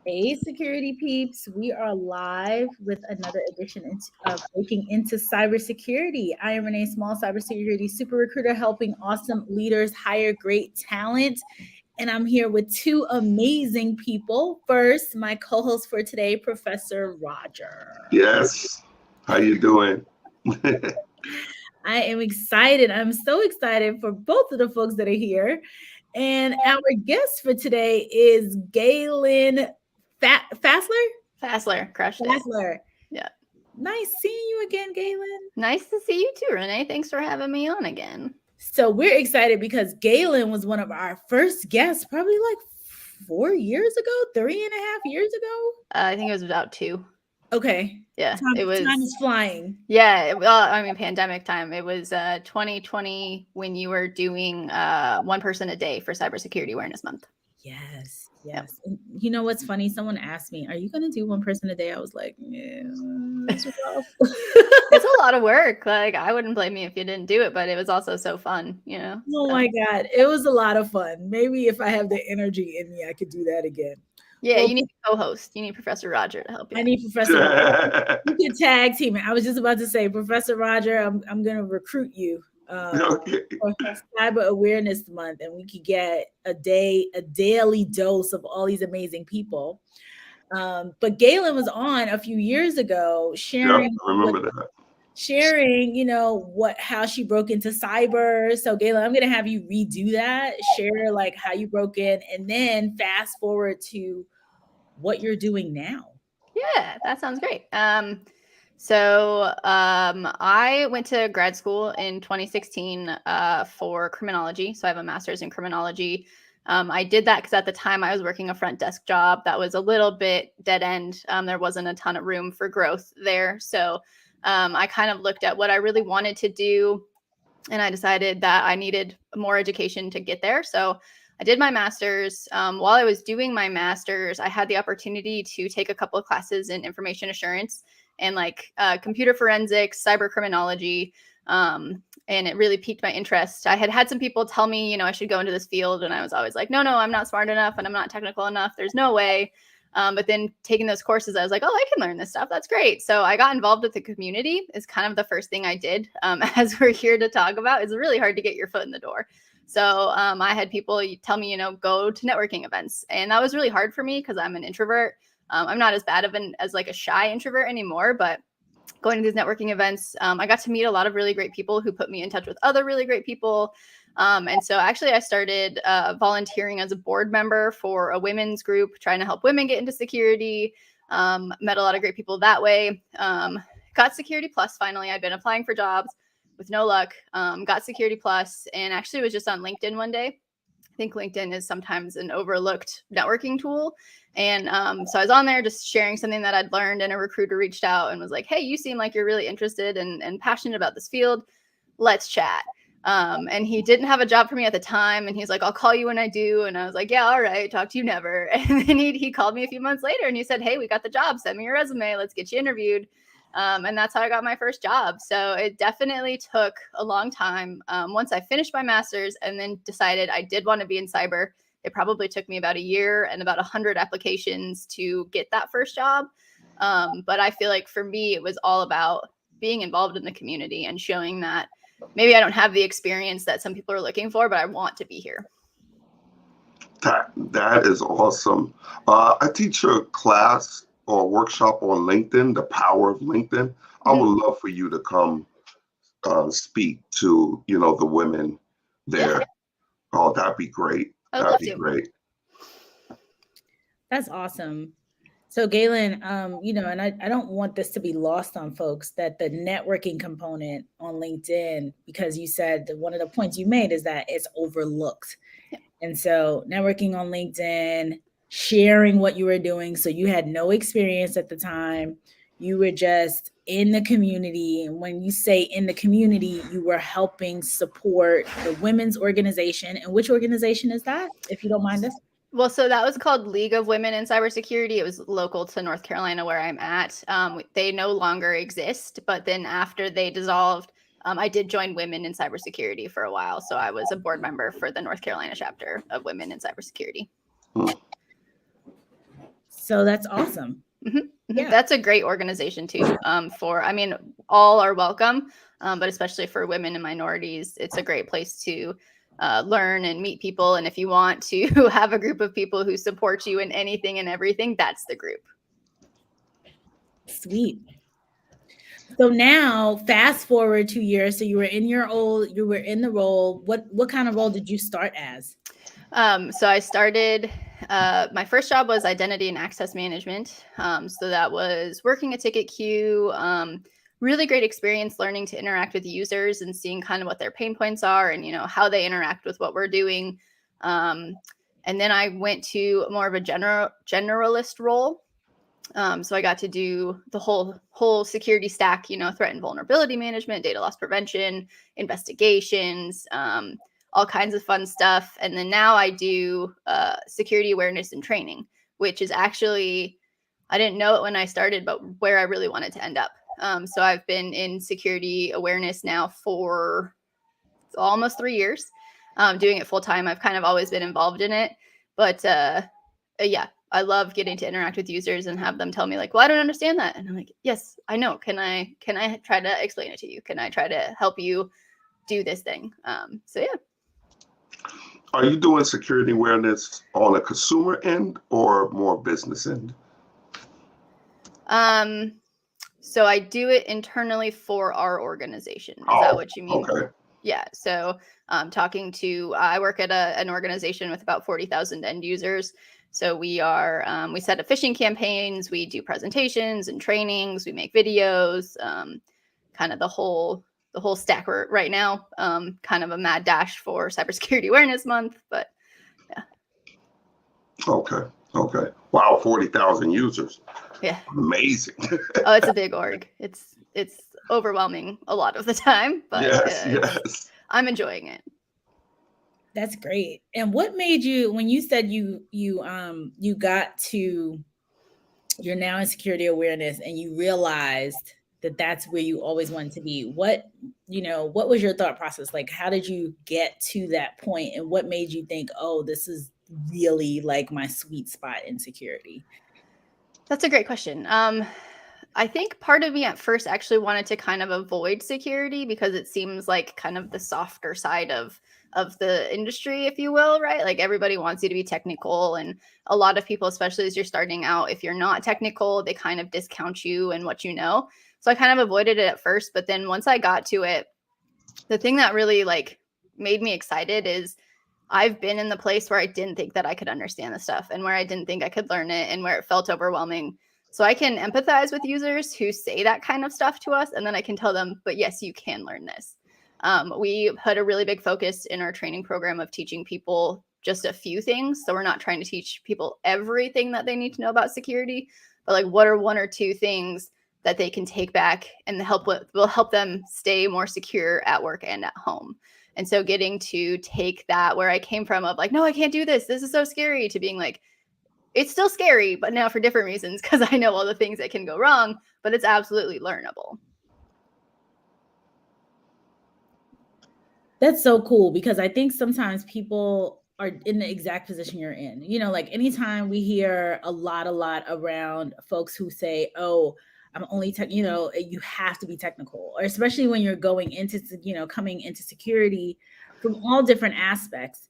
Hey, security peeps. We are live with another edition of Breaking Into Cybersecurity. I am Renee Small, cybersecurity super recruiter, helping awesome leaders hire great talent. And I'm here with two amazing people. First, my co-host for today, Professor Roger. Yes. How you doing? I am excited. I'm so excited for both of the folks that are here. And our guest for today is Gaylynn Fassler? Fassler, crushed it. Fassler. Yeah. Nice seeing you again, Gaylynn. Nice to see you too, Renee. Thanks for having me on again. So we're excited because Gaylynn was one of our first guests probably like 4 years ago, 3.5 years ago. I think it was about 2. Okay. Yeah, Time is flying. Yeah, well, I mean, pandemic time. It was 2020 when you were doing one person a day for Cybersecurity Awareness Month. Yes. And you know what's funny? Someone asked me, "Are you going to do one person a day?" I was like, "Yeah, it's rough." It's a lot of work. Like, I wouldn't blame you if you didn't do it, but it was also so fun, you know. Oh my God, it was a lot of fun. Maybe if I have the energy in me, I could do that again. Yeah, well, you need a co-host. You need Professor Roger to help you. I need Professor Roger. You can tag team it. I was just about to say, Professor Roger, I'm going to recruit you for Cyber Awareness Month, and we could get a daily dose of all these amazing people. But Gaylynn was on a few years ago sharing, how she broke into cyber. So Gaylynn, I'm going to have you redo that, share like how you broke in, and then fast forward to what you're doing now. Yeah, that sounds great. So I went to grad school in 2016 for criminology. So I have a master's in criminology. I did that because at the time I was working a front desk job that was a little bit dead end. There wasn't a ton of room for growth there. So I kind of looked at what I really wanted to do, and I decided that I needed more education to get there. So I did my master's. While I was doing my master's, I had the opportunity to take a couple of classes in information assurance and like computer forensics, cyber criminology. And it really piqued my interest. I had some people tell me, I should go into this field. And I was always like, no, I'm not smart enough and I'm not technical enough. There's no way. But then taking those courses, I was like, oh, I can learn this stuff. That's great. So I got involved with the community is kind of the first thing I did. As we're here to talk about, it's really hard to get your foot in the door. So I had people tell me, go to networking events. And that was really hard for me because I'm an introvert. I'm not as bad as like a shy introvert anymore, but going to these networking events, I got to meet a lot of really great people who put me in touch with other really great people. And so actually I started volunteering as a board member for a women's group, trying to help women get into security. Met a lot of great people that way. Got Security Plus finally. I'd been applying for jobs with no luck. Got Security Plus and actually was just on LinkedIn one day. I think LinkedIn is sometimes an overlooked networking tool. And so I was on there just sharing something that I'd learned, and a recruiter reached out and was like, hey, you seem like you're really interested and passionate about this field. Let's chat. And he didn't have a job for me at the time. And he's like, I'll call you when I do. And I was like, yeah, all right. Talk to you never. And then he called me a few months later and he said, hey, we got the job. Send me your resume. Let's get you interviewed. And that's how I got my first job. So it definitely took a long time. Once I finished my master's and then decided I did want to be in cyber, it probably took me about a year and about 100 applications to get that first job. But I feel like for me, it was all about being involved in the community and showing that maybe I don't have the experience that some people are looking for, but I want to be here. That is awesome. I teach a class or a workshop on LinkedIn, the power of LinkedIn. I would love for you to come speak to, the women there. Yeah. Oh, that'd be great. That'd be great. That's awesome. So Gaylynn, and I don't want this to be lost on folks, that the networking component on LinkedIn, because you said one of the points you made is that it's overlooked. Yeah. And so networking on LinkedIn, sharing what you were doing. So you had no experience at the time. You were just in the community. And when you say in the community, you were helping support the women's organization. And which organization is that, if you don't mind us? Well, so that was called League of Women in Cybersecurity. It was local to North Carolina where I'm at. They no longer exist, but then after they dissolved, I did join Women in Cybersecurity for a while. So I was a board member for the North Carolina chapter of Women in Cybersecurity. So that's awesome. Yeah. That's a great organization too. All are welcome, but especially for women and minorities, it's a great place to learn and meet people. And if you want to have a group of people who support you in anything and everything, that's the group. Sweet. So now fast forward 2 years. So you were in the role. What kind of role did you start as? So I started, my first job was identity and access management. So that was working a ticket queue, really great experience learning to interact with users and seeing kind of what their pain points are and, how they interact with what we're doing. And then I went to more of a generalist role. So I got to do the whole security stack, threat and vulnerability management, data loss prevention, investigations, all kinds of fun stuff. And then now I do security awareness and training, which is actually, I didn't know it when I started, but where I really wanted to end up. So I've been in security awareness now for almost 3 years, doing it full time. I've kind of always been involved in it, but yeah, I love getting to interact with users and have them tell me like, well, I don't understand that. And I'm like, yes, I know. Can I try to explain it to you? Can I try to help you do this thing? So yeah. Are you doing security awareness on a consumer end or more business end? So I do it internally for our organization. Is that what you mean? Okay. Yeah. So I work at an organization with about 40,000 end users. So we are, we set up phishing campaigns, we do presentations and trainings, we make videos, kind of the whole stack. We're right now, kind of a mad dash for Cybersecurity Awareness Month, but yeah. Okay. Wow, 40,000 users. Yeah. Amazing. Oh, it's a big org. It's overwhelming a lot of the time, but yes. I'm enjoying it. That's great. And what made you, when you said you got to, you're now in security awareness and you realized that that's where you always wanted to be, what was your thought process? Like, how did you get to that point, and what made you think, oh, this is really like my sweet spot in security? That's a great question. I think part of me at first actually wanted to kind of avoid security because it seems like kind of the softer side of the industry, if you will, right? Like everybody wants you to be technical, and a lot of people, especially as you're starting out, if you're not technical, they kind of discount you and what you know. So I kind of avoided it at first, but then once I got to it, the thing that really like made me excited is I've been in the place where I didn't think that I could understand the stuff and where I didn't think I could learn it and where it felt overwhelming. So I can empathize with users who say that kind of stuff to us. And then I can tell them, but yes, you can learn this. We put a really big focus in our training program of teaching people just a few things. So we're not trying to teach people everything that they need to know about security, but like what are 1 or 2 things that they can take back and will help them stay more secure at work and at home. And so getting to take that where I came from of like, no, I can't do this. This is so scary, to being like, it's still scary, but now for different reasons, because I know all the things that can go wrong, but it's absolutely learnable. That's so cool, because I think sometimes people are in the exact position you're in. Like anytime we hear a lot around folks who say, oh, I'm only you have to be technical, or especially when you're going into, coming into security from all different aspects,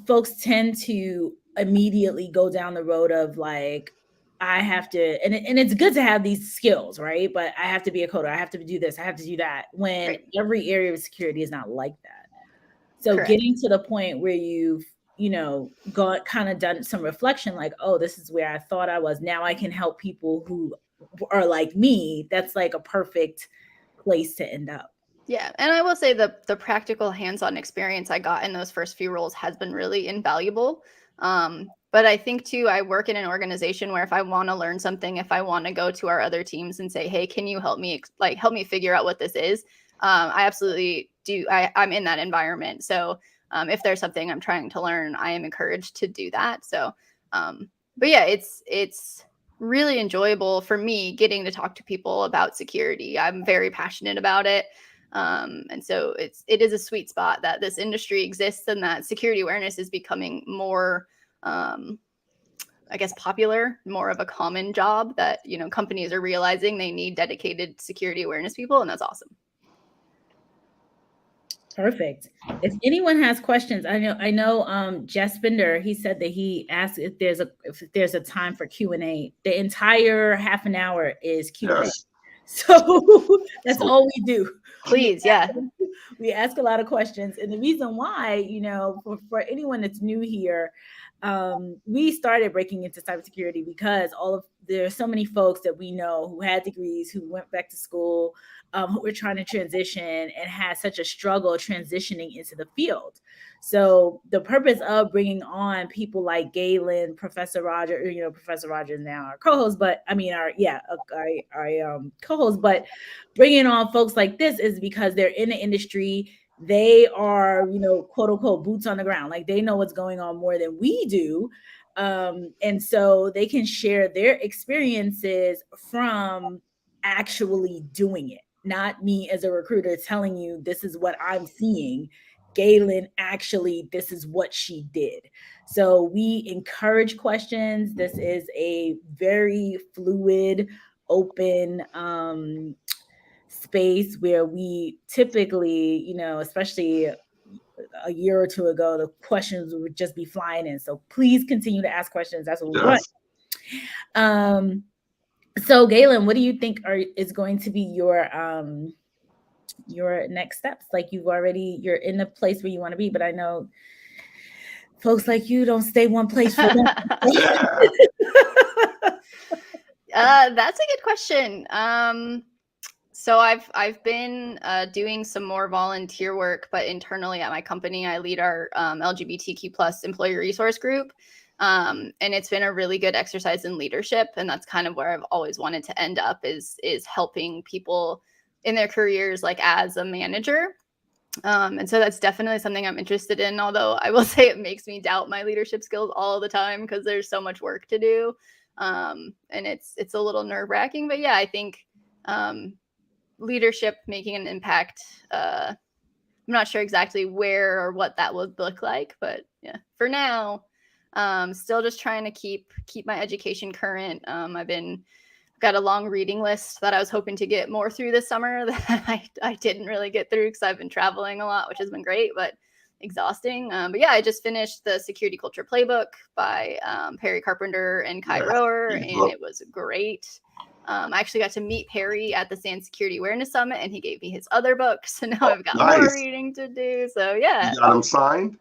folks tend to immediately go down the road of like, I have to, and it's good to have these skills, right? But I have to be a coder. I have to do this. I have to do that. When Right. every area of security is not like that. So Correct. Getting to the point where you've, got kind of done some reflection, like, oh, this is where I thought I was. Now I can help people who are like me. That's like a perfect place to end up. Yeah. And I will say the practical hands-on experience I got in those first few roles has been really invaluable. But I think too, I work in an organization where if I want to learn something, if I want to go to our other teams and say, hey, can you help me figure out what this is? I absolutely do. I'm in that environment. So if there's something I'm trying to learn, I am encouraged to do that. So, but yeah, it's really enjoyable for me getting to talk to people about security. I'm very passionate about it. And so it is a sweet spot that this industry exists and that security awareness is becoming more I guess, popular, more of a common job that, companies are realizing they need dedicated security awareness people. And that's awesome. Perfect. If anyone has questions, I know Jess Bender, he said that he asked if there's a time for Q&A. The entire half an hour is Q&A. Yes. So that's all we do. Please, yeah. We ask a lot of questions. And the reason why, for anyone that's new here, we started Breaking Into Cybersecurity because there's so many folks that we know who had degrees, who went back to school, who were trying to transition and had such a struggle transitioning into the field. So the purpose of bringing on people like Gaylynn, Professor Roger, Professor Roger is now our co-host, but I mean, our co-host, but bringing on folks like this is because they're in the industry. They are, quote unquote, boots on the ground. Like they know what's going on more than we do. And so they can share their experiences from actually doing it. Not me as a recruiter telling you this is what I'm seeing. Gaylynn, actually, this is what she did. So we encourage questions. This is a very fluid, open space where we typically, especially a year or two ago, the questions would just be flying in. So please continue to ask questions. That's what we want. So Gaylynn, what do you think is going to be your next steps? Like you're in the place where you want to be, but I know folks like you don't stay one place for long. That's a good question. So I've been doing some more volunteer work, but internally at my company, I lead our LGBTQ plus employee resource group. And it's been a really good exercise in leadership. And that's kind of where I've always wanted to end up is helping people in their careers, like as a manager. And so that's definitely something I'm interested in. Although I will say it makes me doubt my leadership skills all the time because there's so much work to do. And it's a little nerve wracking, but yeah, I think, leadership, making an impact. I'm not sure exactly where or what that would look like, but yeah, for now, still just trying to keep my education current. I've got a long reading list that I was hoping to get more through this summer that I didn't really get through because I've been traveling a lot, which has been great, but exhausting. But yeah, I just finished the Security Culture Playbook by Perry Carpenter and Kai Rower, and it was great. I actually got to meet Perry at the SAN Security Awareness Summit, and he gave me his other book. So now I've got more reading to do. So yeah. You got him signed?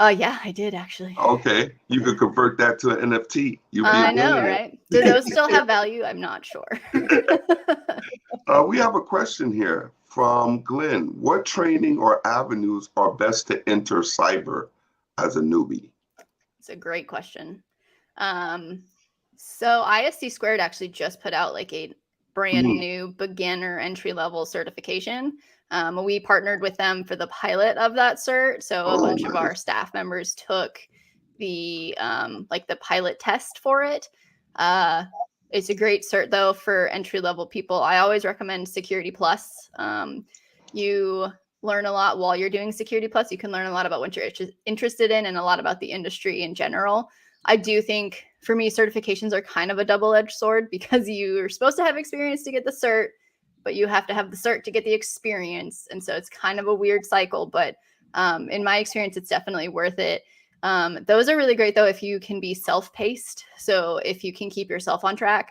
Yeah, I did actually. Okay. You could convert that to an NFT. I know, right? Do those still have value? I'm not sure. We have a question here from Glenn. What training or avenues are best to enter cyber as a newbie? It's a great question. So ISC Squared actually just put out like a brand new beginner entry-level certification. We partnered with them for the pilot of that cert. So a bunch of our staff members took the the pilot test for it. It's a great cert though for entry-level people. I always recommend Security Plus. You learn a lot while you're doing Security Plus. You can learn a lot about what you're interested in and a lot about the industry in general. I do think for me, certifications are kind of a double-edged sword because you're supposed to have experience to get the cert, but you have to have the cert to get the experience. And so it's kind of a weird cycle, but in my experience, it's definitely worth it. Those are really great though, if you can be self-paced. So if you can keep yourself on track,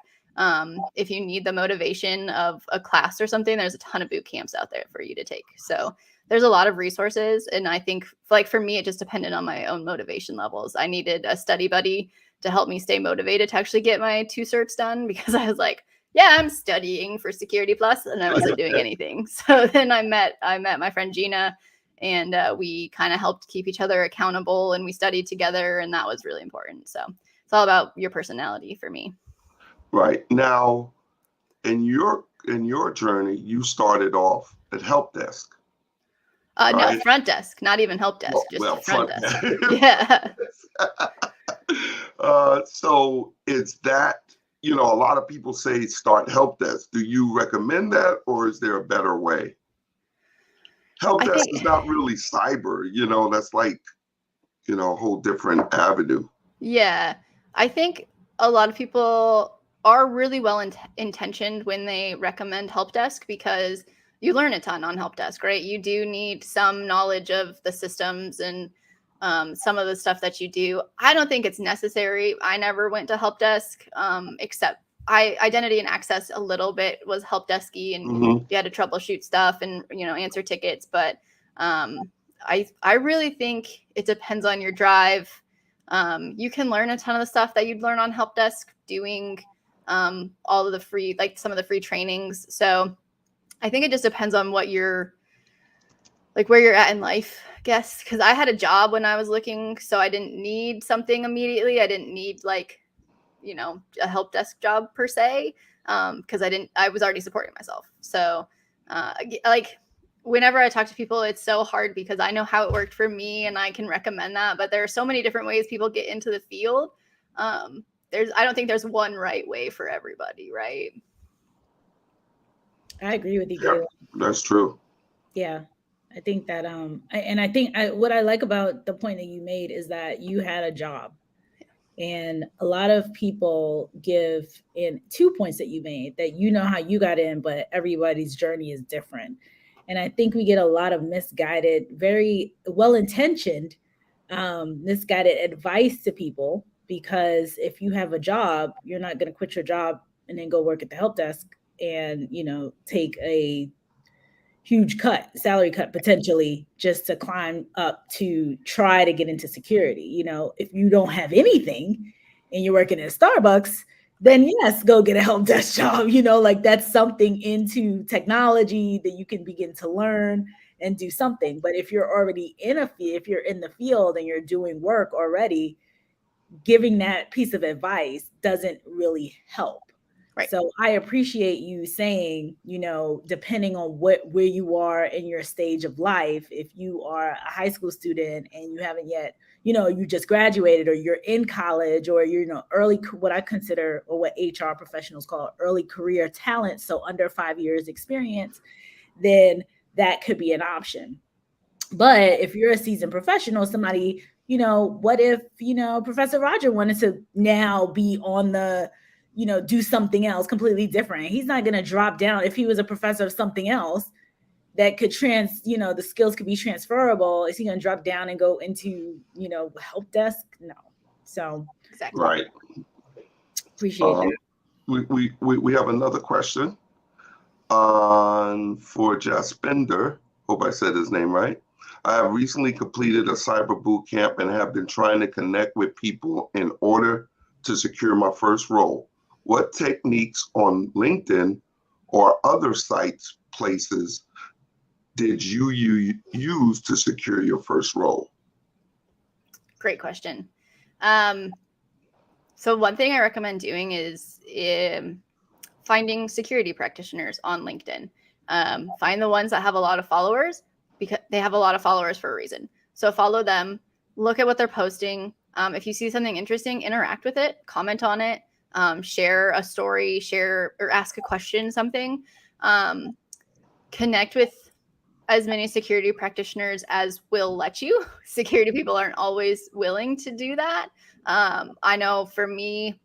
if you need the motivation of a class or something, there's a ton of boot camps out there for you to take. So there's a lot of resources. And I think like for me, it just depended on my own motivation levels. I needed a study buddy to help me stay motivated to actually get my 2 certs done because I was like, yeah, I'm studying for Security Plus and I wasn't doing anything. So then I met my friend Gina and we kind of helped keep each other accountable and we studied together and that was really important. So it's all about your personality for me. Right. Now, in your journey, you started off at help desk. Right? No, front desk, not even help desk, just front desk. Yeah. So it's that, a lot of people say start help desk. Do you recommend that or is there a better way? Help desk is not really cyber, that's like, a whole different avenue. Yeah. I think a lot of people are really well intentioned when they recommend help desk, because you learn a ton on help desk, right? You do need some knowledge of the systems and some of the stuff that you do. I don't think it's necessary. I never went to help desk, except identity and access a little bit was help desky, and you had to troubleshoot stuff and, answer tickets. But I really think it depends on your drive. You can learn a ton of the stuff that you'd learn on help desk doing all of the free, like some of the free trainings. So I think it just depends on what you're, like, where you're at in life, I guess. Because I had a job when I was looking, so I didn't need something immediately. I didn't need like, a help desk job per se, because I was already supporting myself. So like, whenever I talk to people, it's so hard because I know how it worked for me and I can recommend that, but there are so many different ways people get into the field. I don't think there's one right way for everybody, right? I agree with you, Yeah, Gaylynn. that's true. Yeah. I think that, I think what I like about the point that you made is that you had a job. And a lot of people give in 2 points that you made, that how you got in, but everybody's journey is different. And I think we get a lot of misguided, very well-intentioned, misguided advice to people, because if you have a job, you're not going to quit your job and then go work at the help desk and, take a huge salary cut potentially, just to climb up to try to get into security. If you don't have anything and you're working at Starbucks, then yes, go get a help desk job. Like, that's something into technology that you can begin to learn and do something. But if you're already if you're in the field and you're doing work already, giving that piece of advice doesn't really help. Right. So I appreciate you saying, depending on where you are in your stage of life, if you are a high school student and you haven't yet, you just graduated, or you're in college, or you're, early, what I consider, or what HR professionals call early career talent, so under 5 years experience, then that could be an option. But if you're a seasoned professional, somebody, what if, Professor Roger wanted to now be on the, do something else completely different. He's not going to drop down. If he was a professor of something else that could the skills could be transferable, is he going to drop down and go into, help desk? No. So exactly. Right. Appreciate that. We have another question for Jaspender. Hope I said his name right. I have recently completed a cyber boot camp and have been trying to connect with people in order to secure my first role. What techniques on LinkedIn or other places did you use to secure your first role? Great question. So one thing I recommend doing is finding security practitioners on LinkedIn. Find the ones that have a lot of followers, because they have a lot of followers for a reason. So follow them, look at what they're posting. If you see something interesting, interact with it, comment on it, share a story, share or ask a question, something. Connect with as many security practitioners as will let you. Security people aren't always willing to do that. I know for me,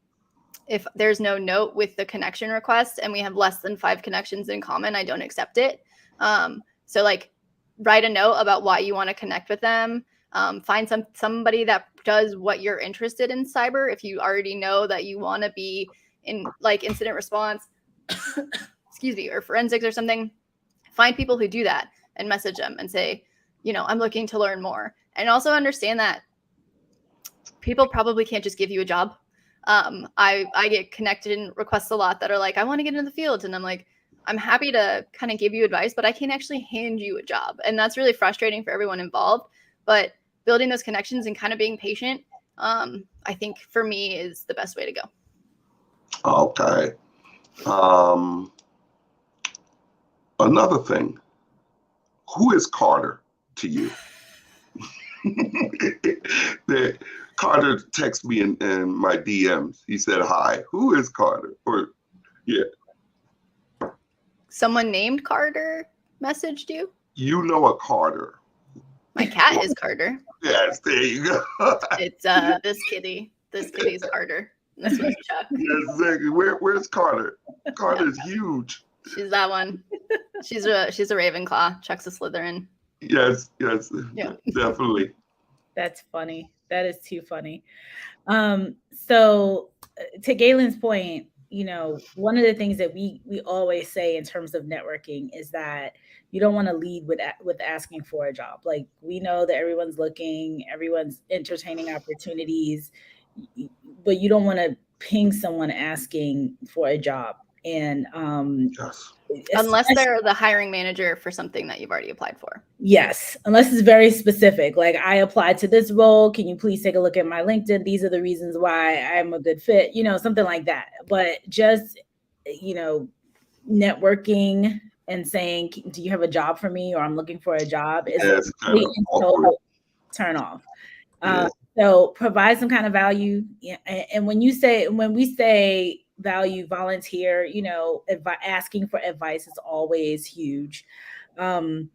if there's no note with the connection request and we have less than 5 connections in common, I don't accept it. So like, write a note about why you want to connect with them. Find somebody that does what you're interested in cyber. If you already know that you want to be in like incident response, excuse me, or forensics or something, find people who do that and message them and say, I'm looking to learn more. And also understand that people probably can't just give you a job. I get connected in requests a lot that are like, I want to get into the field. And I'm like, I'm happy to kind of give you advice, but I can't actually hand you a job. And that's really frustrating for everyone involved. But building those connections and kind of being patient, I think for me is the best way to go. Okay. Another thing, who is Carter to you? Carter texted me in my DMs. He said, hi, who is Carter? Someone named Carter messaged you? You know a Carter. My cat is Carter. Yes, there you go. It's this kitty. This kitty's Carter. This was Chuck. Exactly. Where's Carter? Carter's huge. She's that one. She's a Ravenclaw. Chuck's a Slytherin. Yes, Yeah. definitely. That's funny. That is too funny. So to Gaylyn's point, one of the things that we always say in terms of networking is that you don't want to lead with asking for a job. Like, we know that everyone's looking, everyone's entertaining opportunities, but you don't want to ping someone asking for a job. And Yes. Unless they're the hiring manager for something that you've already applied for. Yes, unless it's very specific. Like, I applied to this role. Can you please take a look at my LinkedIn? These are the reasons why I'm a good fit, something like that. But just, networking and saying, do you have a job for me? Or I'm looking for a job is a complete turn off. So provide some kind of value. And when we say value, volunteer, asking for advice is always huge. And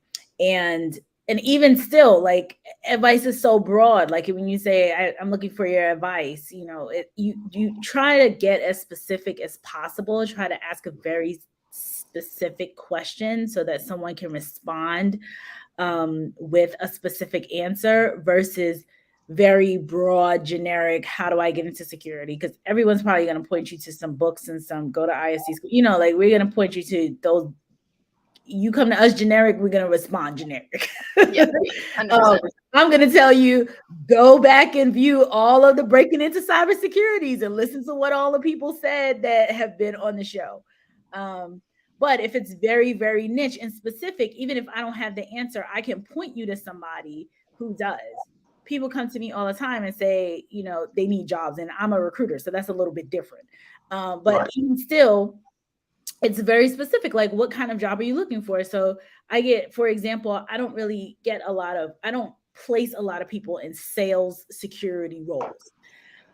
even still, like, advice is so broad. Like, when you say, I'm looking for your advice, you try to get as specific as possible. Try to ask a very specific question so that someone can respond with a specific answer versus very broad, generic, how do I get into security? Because everyone's probably going to point you to some books and some go to ISC school. Like, we're going to point you to those. You come to us generic, we're going to respond generic. Yeah, I'm going to tell you, go back and view all of the Breaking Into Cybersecurities and listen to what all the people said that have been on the show. But if it's very, very niche and specific, even if I don't have the answer, I can point you to somebody who does. People come to me all the time and say, they need jobs, and I'm a recruiter, so that's a little bit different. But even still, it's very specific. Like, what kind of job are you looking for? So for example, I don't place a lot of people in sales security roles.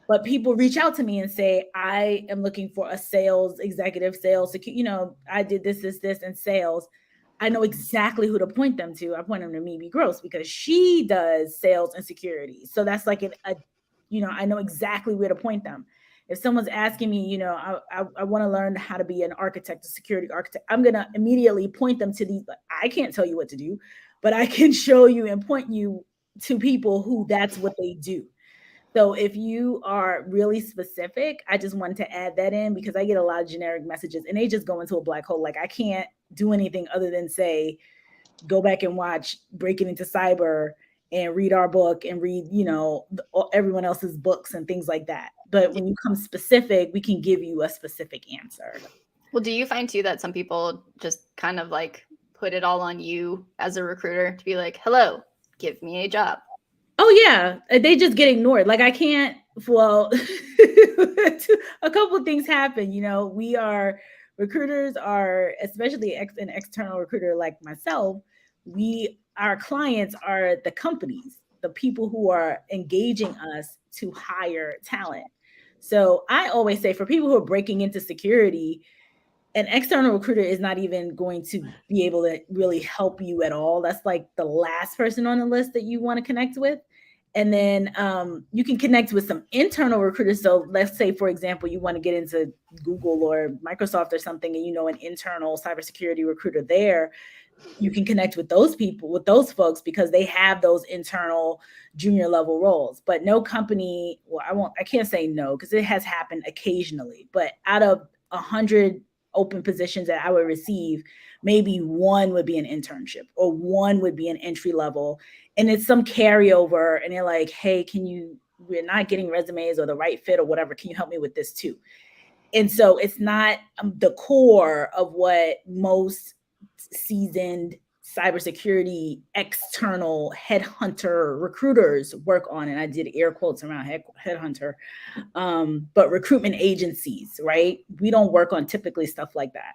But people reach out to me and say, I am looking for a sales executive, I did this, in sales. I know exactly who to point them to. I point them to Newbie Gross because she does sales and security. So that's like I know exactly where to point them. If someone's asking me, I want to learn how to be an architect, a security architect, I'm going to immediately point them to these. I can't tell you what to do, but I can show you and point you to people who that's what they do. So if you are really specific, I just wanted to add that in because I get a lot of generic messages and they just go into a black hole. Like, I can't do anything other than say, go back and watch Breaking Into Cyber and read our book and read, everyone else's books and things like that. But when you come specific, we can give you a specific answer. Well, do you find too that some people just kind of like put it all on you as a recruiter to be like, hello, give me a job? Oh yeah, they just get ignored. Like, I can't, a couple of things happen. Recruiters are, especially an external recruiter like myself, our clients are the companies, the people who are engaging us to hire talent. So I always say, for people who are breaking into security, an external recruiter is not even going to be able to really help you at all. That's like the last person on the list that you want to connect with. And then you can connect with some internal recruiters. So let's say, for example, you want to get into Google or Microsoft or something, and an internal cybersecurity recruiter there. You can connect with those people, with those folks, because they have those internal junior level roles. But no company, I can't say no, because it has happened occasionally. But out of 100 open positions that I would receive, maybe one would be an internship or one would be an entry level. And it's some carryover. And they're like, hey, we're not getting resumes or the right fit or whatever. Can you help me with this too? And so it's not the core of what most seasoned cybersecurity external headhunter recruiters work on. And I did air quotes around headhunter, but recruitment agencies, right? We don't work on typically stuff like that.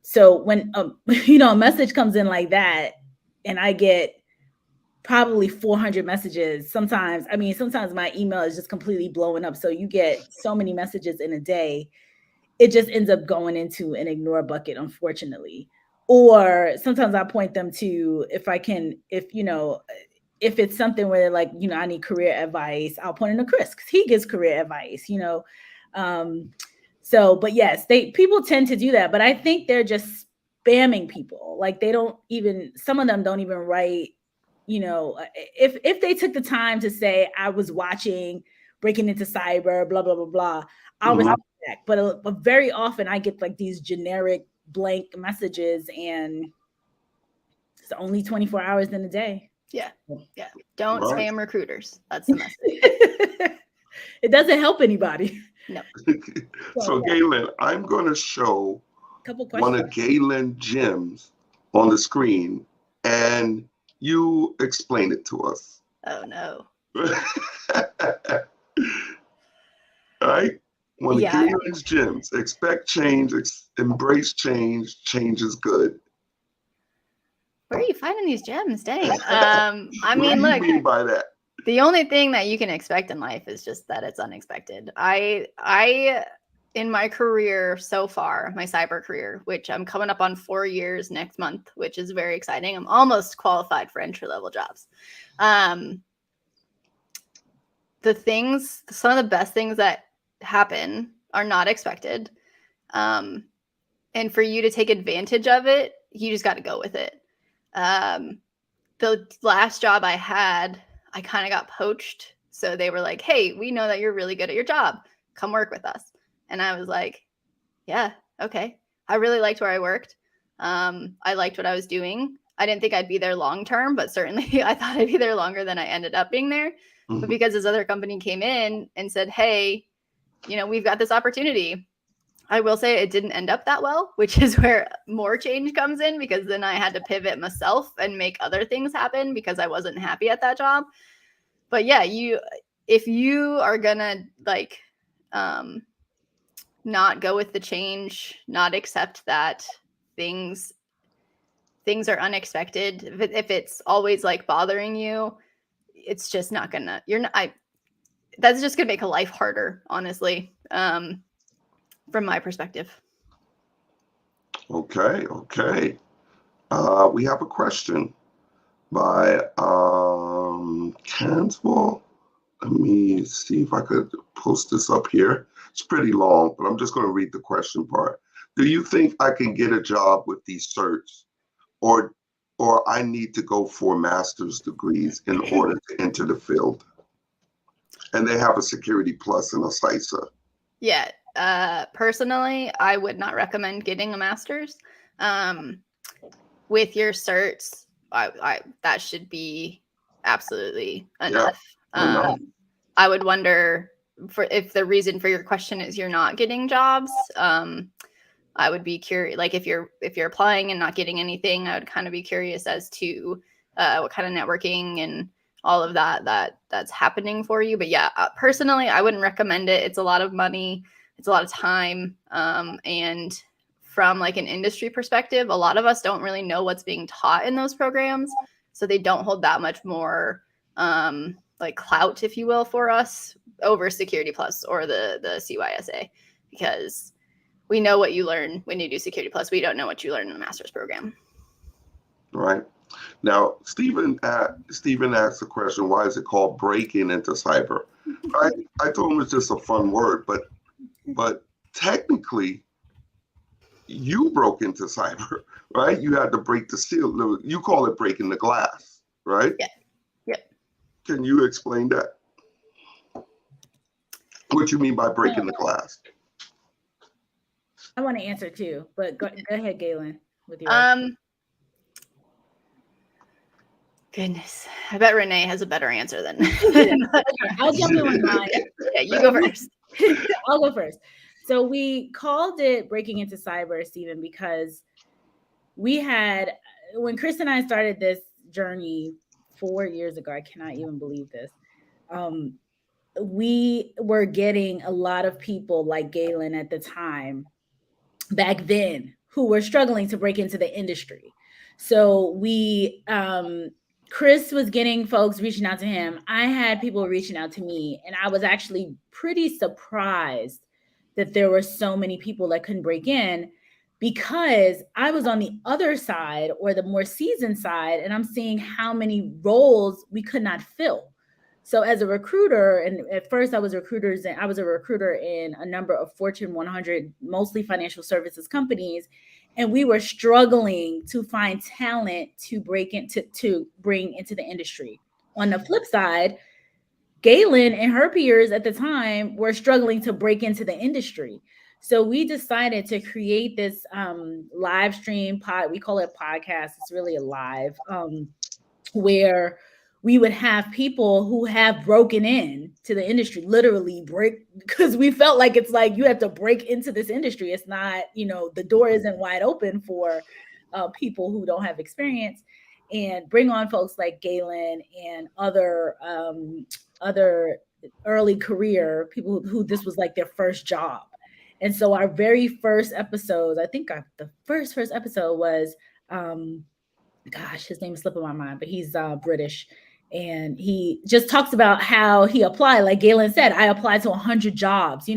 So when, a message comes in like that, and I get probably 400 messages, sometimes my email is just completely blowing up. So you get so many messages in a day, it just ends up going into an ignore bucket, unfortunately. Or sometimes I point them to, if it's something where like, you know, I need career advice, I'll point into Chris because he gives career advice, you know. So, but yes, people tend to do that, but I think they're just spamming people. Like they don't even, some of them don't even write, you know, if they took the time to say, I was watching Breaking Into Cyber, blah, blah, blah, blah, I'll respect that. But very often I get like these generic blank messages and it's only 24 hours in a day. Yeah. Don't spam recruiters. That's the message. It doesn't help anybody. No. So Gaylynn, I'm going to show one of Gaylynn gems on the screen and you explain it to us. Oh no. All right. One of Gaylynn's gems. Expect change, embrace change, change is good. Where are you finding these gems? Dang. I mean, look. What do you mean by that? The only thing that you can expect in life is just that it's unexpected. I in my career so far, my cyber career, which I'm coming up on 4 years next month, which is very exciting. I'm almost qualified for entry-level jobs. Some of the best things that happen are not expected. And for you to take advantage of it, you just got to go with it. The last job I had, I kind of got poached. So they were like, hey, we know that you're really good at your job. Come work with us. And I was like, yeah, okay. I really liked where I worked. I liked what I was doing. I didn't think I'd be there long term, but certainly I thought I'd be there longer than I ended up being there. Mm-hmm. But because this other company came in and said, hey, you know, we've got this opportunity. I will say it didn't end up that well, which is where more change comes in, because then I had to pivot myself and make other things happen because I wasn't happy at that job. But yeah, if you are gonna like not go with the change, not accept that things are unexpected, if it's always like bothering you, it's just not gonna, that's just gonna make a life harder, honestly. From my perspective. Okay. We have a question by Canswell. Let me see if I could post this up here. It's pretty long, but I'm just going to read the question part. Do you think I can get a job with these certs, or I need to go for master's degrees in order to enter the field? And they have a Security Plus and a CISA. Yeah. Personally, I would not recommend getting a master's. With your certs, that should be absolutely enough. Yeah, I would wonder if the reason for your question is you're not getting jobs. I would be curious, like if you're applying and not getting anything, I would kind of be curious as to what kind of networking and all of that's happening for you. But yeah, personally, I wouldn't recommend it. It's a lot of money. It's a lot of time. And from like an industry perspective, a lot of us don't really know what's being taught in those programs. So they don't hold that much more like clout, if you will, for us over Security Plus or the CYSA, because we know what you learn when you do Security Plus. We don't know what you learn in the master's program. Right. Now, Stephen asked the question, why is it called Breaking Into Cyber? I told him it's just a fun word, but technically, you broke into cyber, right? You had to break the seal. You call it breaking the glass, right? Yeah. Yep. Can you explain that? What you mean by breaking the glass? I want to answer too, but go ahead, Gaylynn, with your Goodness, I bet Renee has a better answer than I'll jump in with mine. Yeah, you go first. I'll go first. So we called it Breaking Into Cyber, Stephen, because we had, when Chris and I started this journey 4 years ago, I cannot even believe this. We were getting a lot of people like Gaylynn at the time, back then, who were struggling to break into the industry. So we, Chris was getting folks reaching out to him. I had people reaching out to me, and I was actually pretty surprised that there were so many people that couldn't break in. because I was on the other side, or the more seasoned side, and I'm seeing how many roles we could not fill. So as a recruiter, and at first I was a recruiter in a number of Fortune 100, mostly financial services companies, and we were struggling to find talent to bring into the industry. On the flip side, Gaylynn and her peers at the time were struggling to break into the industry. So we decided to create this live stream pod. We call it podcast. It's really a live, where we would have people who have broken in to the industry, literally break, because we felt like it's like you have to break into this industry. It's not, the door isn't wide open for people who don't have experience, and bring on folks like Gaylynn and other early career people who this was like their first job. And so our very first episodes, I think the first episode was, gosh, his name is slipping my mind, but he's British. And he just talks about how he applied. Like Gaylynn said, I applied to 100 jobs.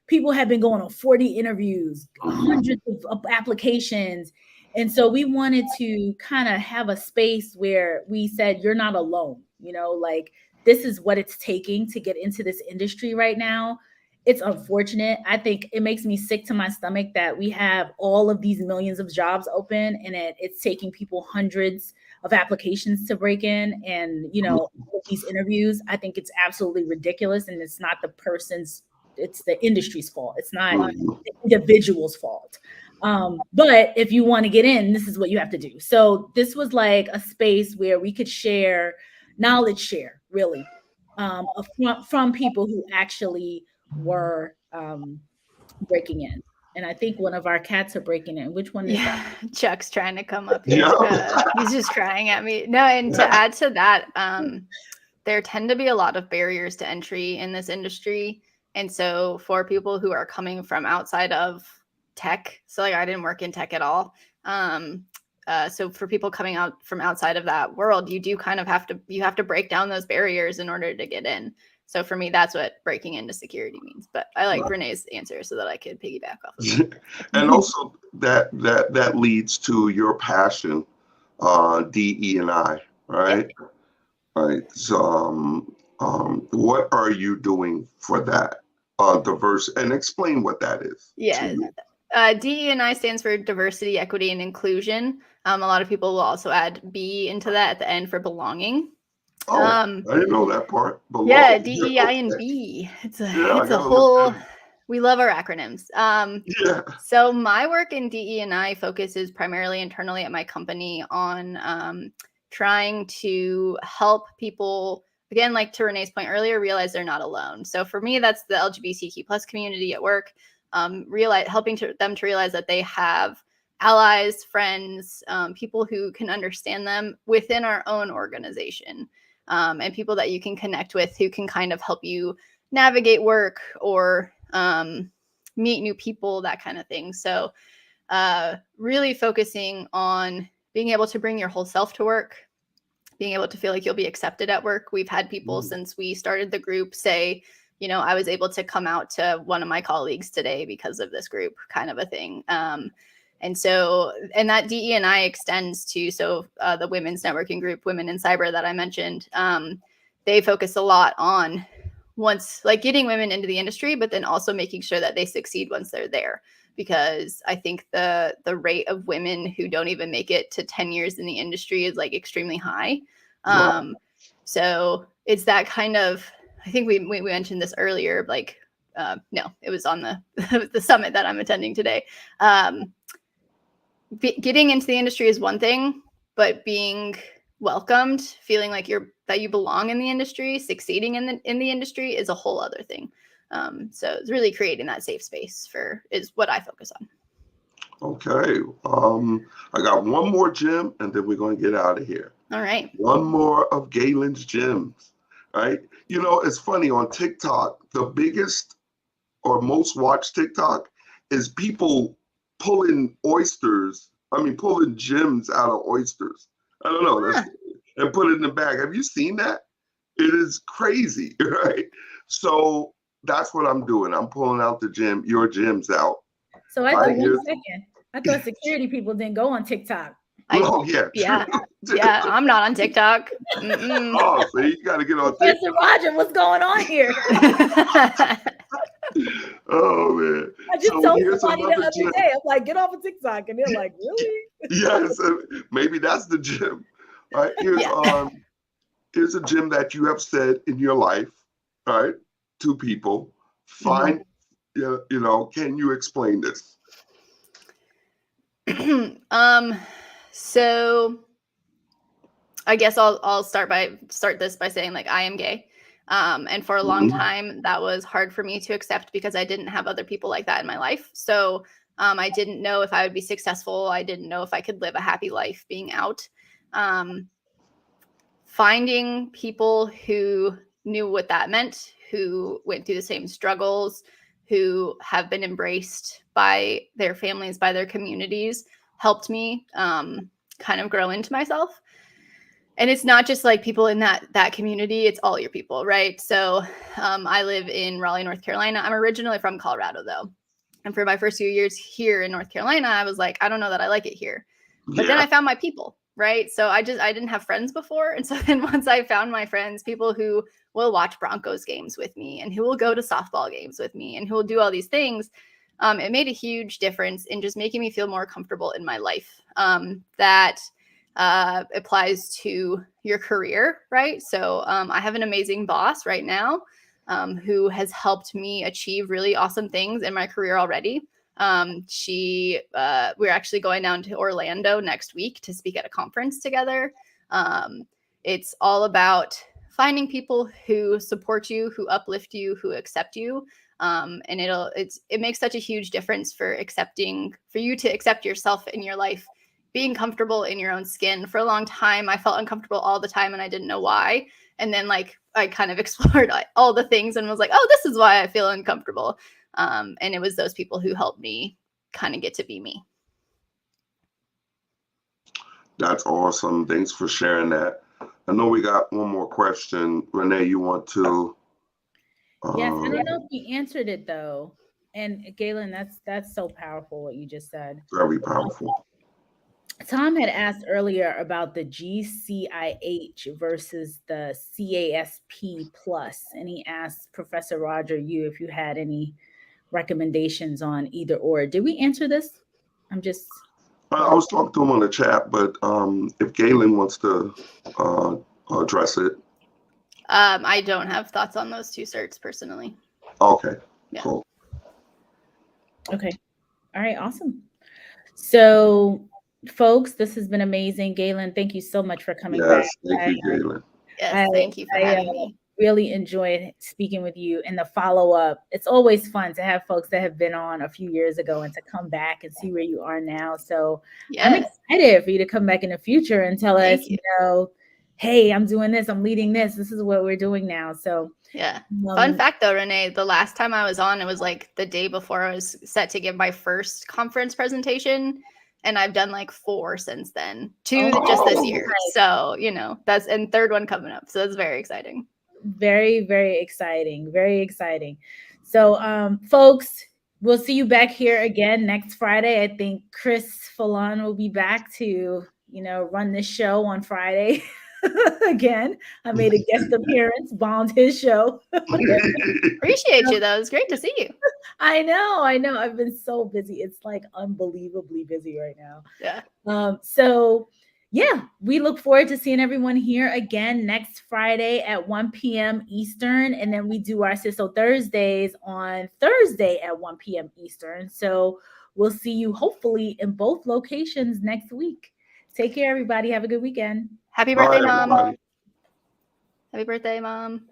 People have been going on 40 interviews, hundreds of applications. And so we wanted to kind of have a space where we said, you're not alone, like this is what it's taking to get into this industry right now. It's unfortunate. I think it makes me sick to my stomach that we have all of these millions of jobs open, and it's taking people hundreds of applications to break in, and these interviews. I think it's absolutely ridiculous, and it's not the person's, it's the industry's fault. It's not the individual's fault. But if you want to get in, this is what you have to do. So this was like a space where we could knowledge share, really, from people who actually were breaking in. And I think one of our cats are breaking in. Which one is that? Chuck's trying to come up here. He's just crying at me. No, and to add to that, there tend to be a lot of barriers to entry in this industry. And so for people who are coming from outside of tech, so like I didn't work in tech at all. So for people coming out from outside of that world, you do kind of have to break down those barriers in order to get in. So for me, that's what breaking into security means. But I like Renee's answer so that I could piggyback off of it. And also that leads to your passion, DE&I, right? Yep. Right. So what are you doing for that? Diverse, and explain what that is. Yeah. DE&I stands for diversity, equity, and inclusion. A lot of people will also add B into that at the end for belonging. Oh, I didn't know that part. Yeah, DEI and B. It's a whole. We love our acronyms. So my work in DE&I focuses primarily internally at my company on trying to help people, again, like to Renee's point earlier, realize they're not alone. So for me, that's the LGBTQ plus community at work. Helping them to realize that they have allies, friends, people who can understand them within our own organization. And people that you can connect with who can kind of help you navigate work or meet new people, that kind of thing. So really focusing on being able to bring your whole self to work, being able to feel like you'll be accepted at work. We've had people since we started the group say, I was able to come out to one of my colleagues today because of this group, kind of a thing. And that DE&I extends to, the women's networking group, Women in Cyber, that I mentioned, they focus a lot on getting women into the industry, but then also making sure that they succeed once they're there. Because I think the rate of women who don't even make it to 10 years in the industry is like extremely high. So it's that kind of, I think we mentioned this earlier, no, it was on the summit that I'm attending today. Getting into the industry is one thing, but being welcomed, feeling like that you belong in the industry, succeeding in the industry is a whole other thing. So it's really creating that safe space is what I focus on. Okay. I got one more gem, and then we're going to get out of here. All right. One more of Gaylynn's gems, right? It's funny, on TikTok, the biggest or most watched TikTok is people pulling gems out of oysters. I don't know. And put it in the bag. Have you seen that? It is crazy, right? So that's what I'm doing. I'm pulling out your gems out. So I got 1 second. I thought security people didn't go on TikTok. Yeah. I'm not on TikTok. Oh, so you got to get on Professor TikTok. Roger, what's going on here? Oh man! I just So told here's somebody the another other gym. day, I'm like, get off of TikTok. And they're like, really? Yes, maybe that's the gym. All right, here's a gym that you have said in your life. All right, to people. Find, can you explain this? So I guess I'll start this by saying, like, I am gay. And for a long time, that was hard for me to accept because I didn't have other people like that in my life. So I didn't know if I would be successful. I didn't know if I could live a happy life being out. Finding people who knew what that meant, who went through the same struggles, who have been embraced by their families, by their communities, helped me kind of grow into myself. And it's not just like people in that community, it's all your people, right? So I live in Raleigh, North Carolina. I'm originally from Colorado, though. And for my first few years here in North Carolina, I was like, I don't know that I like it here. But then I found my people, right? So I didn't have friends before. And so then once I found my friends, people who will watch Broncos games with me and who will go to softball games with me and who will do all these things, it made a huge difference in just making me feel more comfortable in my life. That applies to your career, right? So I have an amazing boss right now who has helped me achieve really awesome things in my career already. We're actually going down to Orlando next week to speak at a conference together. It's all about finding people who support you, who uplift you, who accept you. And it makes such a huge difference for you to accept yourself in your life, being comfortable in your own skin. For a long time, I felt uncomfortable all the time and I didn't know why. And then I kind of explored all the things and was like, oh, this is why I feel uncomfortable. And it was those people who helped me kind of get to be me. That's awesome. Thanks for sharing that. I know we got one more question. Renee, you want to? Yes, I don't know if you answered it though. And Gaylynn, that's so powerful what you just said. Very powerful. Tom had asked earlier about the GCIH versus the CASP plus, and he asked Professor Roger if you had any recommendations on either or. Did we answer this? I was talking to him on the chat, but if Gaylynn wants to address it. I don't have thoughts on those two certs personally. Okay, yeah. Cool. Okay. All right, awesome. So, folks, this has been amazing. Gaylynn, thank you so much for coming back. Thank you, Gaylynn. Yes, thank you for having me. Really enjoyed speaking with you, and the follow-up. It's always fun to have folks that have been on a few years ago and to come back and see where you are now. So I'm excited for you to come back in the future and tell us, hey, I'm doing this, I'm leading this. This is what we're doing now. So fun fact though, Renee, the last time I was on, it was like the day before I was set to give my first conference presentation. And I've done 4 since then, 2 just this year. Nice. So, and third one coming up. So that's very exciting. Very, very exciting. Very exciting. So, folks, we'll see you back here again next Friday. I think Chris Foulon will be back to, run this show on Friday. Again, I made a guest appearance, bombed his show. Appreciate you, though. It's great to see you. I know. I've been so busy. It's unbelievably busy right now. Yeah. So we look forward to seeing everyone here again next Friday at 1 p.m. Eastern. And then we do our CISO Thursdays on Thursday at 1 p.m. Eastern. So we'll see you hopefully in both locations next week. Take care, everybody. Have a good weekend. Happy birthday, Mom. Happy birthday, Mom.